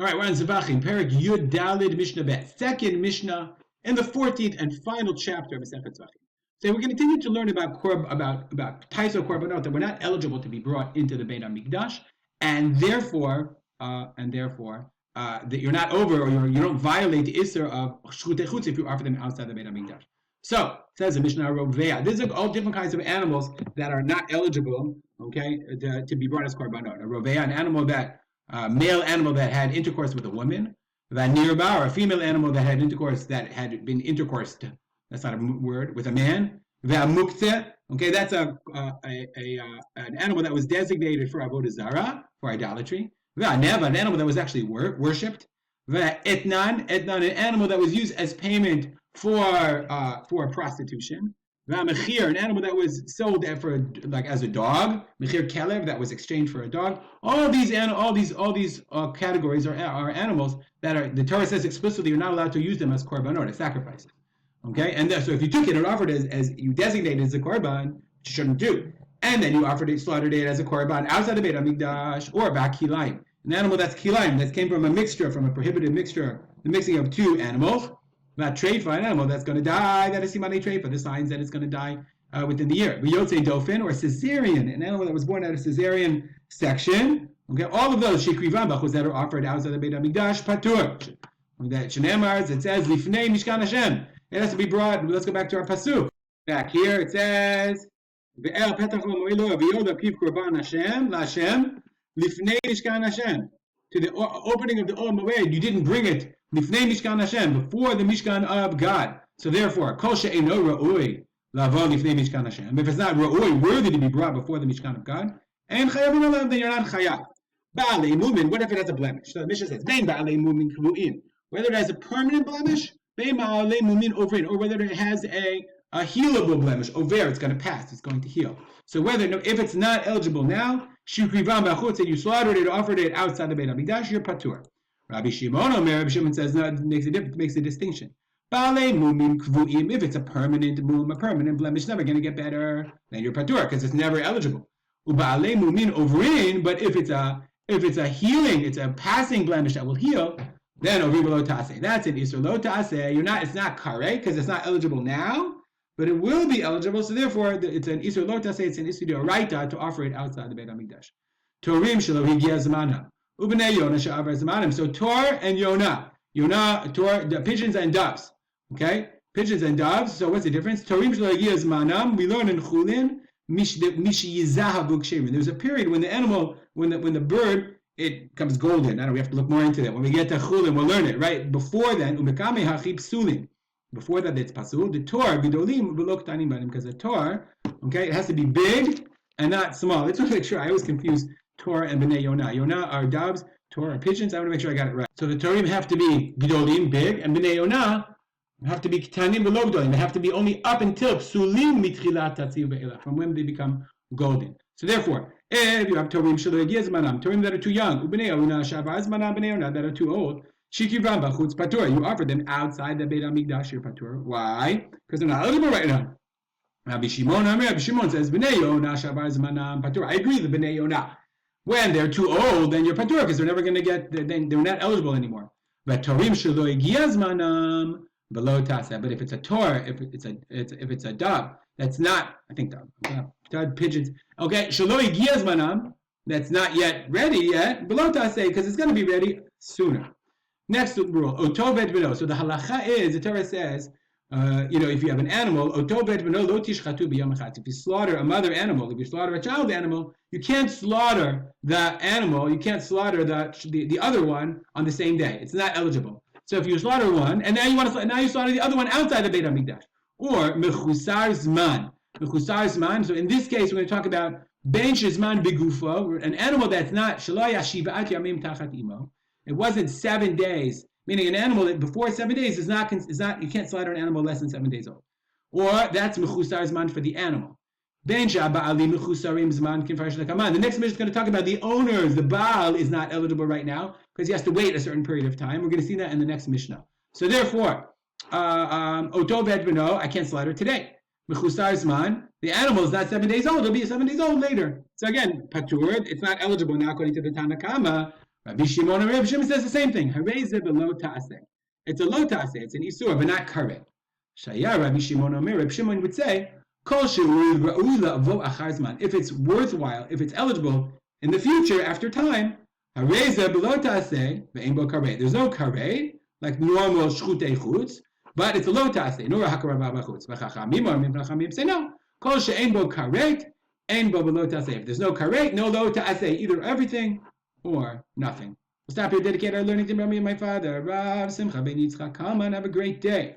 All right, we're on Zevachim, Perek Yud Dalid Mishnah Bet, second Mishnah in the 14th and final chapter of Masechet Zevachim. So we're going to continue to learn about Taiso Korbanot that we're not eligible to be brought into the Beit Hamikdash, and therefore that you're not over, or you don't violate the Isser of Shchutei Chutz if you offer them outside the Beit Hamikdash. So says the Mishnah Rovea. These are all different kinds of animals that are not eligible, okay, to be brought as Korbanot. A Rovea, an animal that male animal that had intercourse with a woman, Vanirba, or a female animal that had intercourse that had been intercoursed, that's not a word, with a man, Vamukte, okay, that's an animal that was designated for Avodah Zarah, for idolatry, Vaneva, an animal that was actually worshipped, Etnan, an animal that was used as payment for prostitution, Mechir, an animal that was sold for as a dog. Mechir Kelev, that was exchanged for a dog. All these categories are animals that are, the Torah says explicitly, you're not allowed to use them as korbanot, as sacrifices. Okay, and so if you took it and offered it as you designated as a korban, which you shouldn't do, and then you slaughtered it as a korban outside the Beit Hamikdash or back kilayim, an animal that's kilayim, that came from a prohibited mixture, the mixing of two animals. Not trade for an animal that's going to die, that is simanei trade for the signs that it's going to die within the year. V'yotzei dofen, or Caesarean, an animal that was born out of Caesarean section. Okay, all of those shekrivan bachos that are offered outside the Beit Hamikdash patur. That Shneimar, it says lifnei mishkan Hashem. It has to be brought. Let's go back to our pasuk. Back here it says ve'el petach lo'moilo v'yoda piv korban Hashem la'Hashem lifnei mishkan Hashem. To the opening of the Olam Moed, you didn't bring it Lifnei Mishkan Hashem, before the Mishkan of God. So therefore, Kol she'eino ra'ui lavo lifnei Mishkan Hashem. If it's not ra'ui, worthy to be brought before the Mishkan of God, and chayavin alav, then you're not chayav. Ba'alei mumin, what if it has a blemish? So the Mishnah says, Bein ba'alei mumin kvu'in. Whether it has a permanent blemish, Bein ba'alei mumin overin, or whether it has a healable blemish, over, it's going to pass, it's going to heal. So if it's not eligible now, shukrivan b'achutz, and you slaughtered it, offered it outside the Beit Hamikdash, you're patur. Rabbi Shimon says no, it makes a distinction. Ba'alei mumim kvu'im, if it's a permanent blemish, it's never going to get better, then you're patur, because it's never eligible. U'ba'alei mumin overin, but if it's a healing, it's a passing blemish that will heal, then ovrim lo taseh. That's an isur lo taseh. It's not kareh, because it's not eligible now, but it will be eligible, so therefore it's an isur lo taseh, it's an isur d'oraita to offer it outside the Beit Hamikdash. Torim shelo higia zmanam. So Tor and Yonah, Tor, the pigeons and doves. Okay, pigeons and doves. So what's the difference? Torim shelo higia zmanam. We learn in Chulin mishiyizahavu ksherim. There's a period when the animal, when the bird, it comes golden. I don't know, we have to look more into that. When we get to Chulin, we'll learn it. Right before then, umekame hachib psulim. Before that, it's pasul. The Tor gidolim v'lo ktanim banim, because the Tor, okay, it has to be big and not small. Let's make sure. I always confuse Tor and Bnei Yonah. Yonah are doves, Tor are pigeons. I want to make sure I got it right. So the Torim have to be Gidolim, big, and Bnei Yonah have to be Ktanim v'lo Gdolim. They have to be only up until Psulim mitchilat tatziu be'elah, from when they become golden. So therefore, if you have Torim shelo yagia zmanam, Torim that are too young, Bnei Yonah shavar zmanam, Bnei Yonah that are too old, shikivram b'chutz patur. You offer them outside the Beit Hamikdash, you're patur. Why? Because they're not eligible right now. Rabbi Shimon says Bnei Yonah shavar zmanam patur. I agree with Bnei Yonah. When they're too old, then you're patur, because they're never going to then they're not eligible anymore. But torim shelo higia zmanam below taseh. But if it's a tor, if it's a dove, that's not, I think dove, pigeons. Okay, shelo higia zmanam, that's not yet ready yet, below taseh, because it's going to be ready sooner. Next rule, oto vet beno. So the halacha is, the Torah says, if you have an animal, if you slaughter a mother animal, if you slaughter a child animal, you can't slaughter the animal, you can't slaughter the other one on the same day. It's not eligible. So if you slaughter one, and now you slaughter the other one outside the Beit Hamikdash, or mechusar zman. So in this case, we're going to talk about ben shezman begufo, an animal that's not shelo yashivat yamim tachat imo. It wasn't 7 days. Meaning an animal that before 7 days is not, you can't slaughter an animal less than 7 days old. Or that's mechusar zman for the animal. Ben ba'ali mechusarim zman kinfarish lekaman. The next Mishnah is going to talk about the owners. The Baal is not eligible right now because he has to wait a certain period of time. We're going to see that in the next Mishnah. So therefore, oto vet beno, I can't slaughter today. Mechusar zman, the animal is not 7 days old. It'll be 7 days old later. So again, patur, it's not eligible now according to the Tanakama. Rabbi Shimon says the same thing. It's a lo ta'aseh. It's an isur, but not karet. Shaya Rabbi Shimon would say, if it's worthwhile, if it's eligible in the future, after time, there's no karet, like normal shchutei chutz, but it's a lo ta'aseh. Nora hakara b'chutz. V'chachamim say no. Kol she'ein bo karet, ein bo lo ta'aseh. If there's no karet, no lo ta'aseh, either everything or nothing. We'll stop here, dedicate our learning to me and my father, Rav Simcha ben Yitzchak. Come on, have a great day.